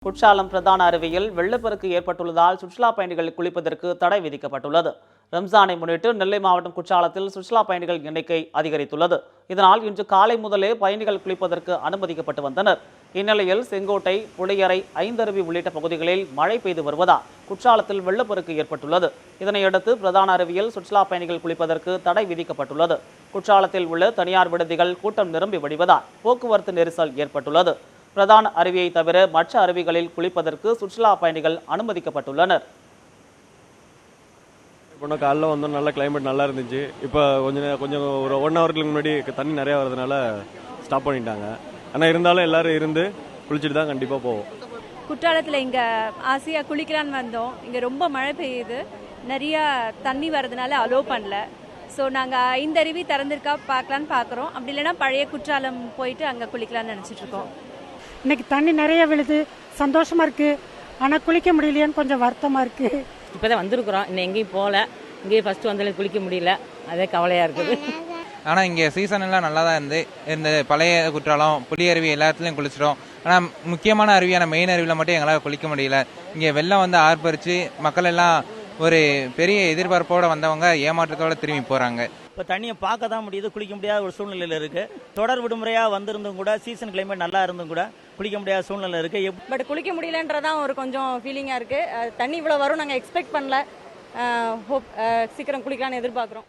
குற்றாலம் பிரதான அருவியில் வெள்ளப்பெருக்கு ஏற்பட்டுள்ளதால் சுற்றுலா பயணிகள் குளிப்பதற்கு தடை விதிக்கப்பட்டுள்ளது. ரம்ஜானை முன்னிட்டு நெல்லை மாவட்டம் குற்றாலத்தில் சுற்றுலா பயணிகள் எண்ணிக்கை அதிகரித்துள்ளது. இதனால் இன்று காலை முதலே பயணிகள் குளிப்பதற்கு அனுமதிக்கப்பட்டு வந்தனர். இந்நிலையில் செங்கோட்டை, புளியரை, ஐந்தருவி உள்ளிட்ட பகுதிகளில் மழை பெய்து வருவதால் குற்றாலத்தில் வெள்ளப்பெருக்கு ஏற்பட்டுள்ளது. இதனையடுத்து பிரதான அருவியில் சுற்றுலா பயணிகள் குளிப்பதற்கு தடை விதிக்கப்பட்டுள்ளது. குற்றாலத்தில் உள்ள தனியார் விடுதிகள் கூட்டம் நிரம்பி வடிவதால் போக்குவரத்து நெரிசல் ஏற்பட்டுள்ளது. பிரதான அருவியை தவிர மற்ற அருவிகளில் குளிப்பதற்கு சுற்றுலா பயணிகள் அனுமதிக்கப்பட்டுள்ளனர். இப்போ காலைல வந்தோம், நல்ல கிளைமேட் நல்லா இருந்துச்சு. இப்போ கொஞ்சம் ஒரு 1 ஹவருக்கு முன்னாடி தண்ணி நிறையா வரதுனால ஸ்டாப் பண்ணிட்டாங்க. ஆனால் இருந்தாலும் எல்லாரும் இருந்து குளிச்சுட்டு தான் கண்டிப்பாக போவோம். குற்றாலத்தில் இங்கே ஆசையாக குளிக்கலான்னு வந்தோம். இங்கே ரொம்ப மழை பெய்யுது, நிறையா தண்ணி வரதுனால அலோவ் பண்ணல. ஸோ நாங்கள் இந்த அருவி திறந்திருக்கா பார்க்கலான்னு பார்க்குறோம். அப்படி இல்லைன்னா பழைய குற்றாலம் போயிட்டு அங்கே குளிக்கலான்னு நினச்சிட்டு இருக்கோம். இன்னைக்கு தண்ணி நிறைய விழுது, சந்தோஷமா இருக்கு. ஆனால் குளிக்க முடியலையான்னு கொஞ்சம் வருத்தமாக இருக்கு. இப்போதான் வந்திருக்கிறோம், இன்னும் எங்கேயும் போகல. இங்கேயும் ஃபர்ஸ்ட் வந்தாலும் குளிக்க முடியல, அதே கவலையாக இருக்குது. ஆனால் இங்கே சீசன் எல்லாம் நல்லா தான் இந்த பழைய குற்றாலம், புளியருவி எல்லாத்துலேயும் குளிச்சிட்டோம். ஆனால் முக்கியமான அருவியான மெயின் அருவியில் மட்டும் எங்களால் குளிக்க முடியல. இங்கே வெள்ளம் வந்து ஆர்ப்பரித்து மக்கள் எல்லாம் ஒரு பெரிய எதிர்பார்ப்போடு வந்தவங்க ஏமாற்றத்தோடு திரும்பி போகிறாங்க. இப்போ தண்ணியை பார்க்க தான் முடியுது, குளிக்க முடியாத ஒரு சூழ்நிலையில் இருக்குது. தொடர் விடுமுறையாக வந்திருந்தும் கூட, சீசன் கிளைமேட் நல்லா இருந்தும் கூட குளிக்க முடியாத சூழ்நிலை இருக்குது. பட் குளிக்க முடியலன்றதான் ஒரு கொஞ்சம் ஃபீலிங்காக இருக்குது. தண்ணி இவ்வளோ வரும் நாங்கள் எக்ஸ்பெக்ட் பண்ணல. ஹோப் சீக்கிரம் குளிக்கலான்னு எதிர்பார்க்குறோம்.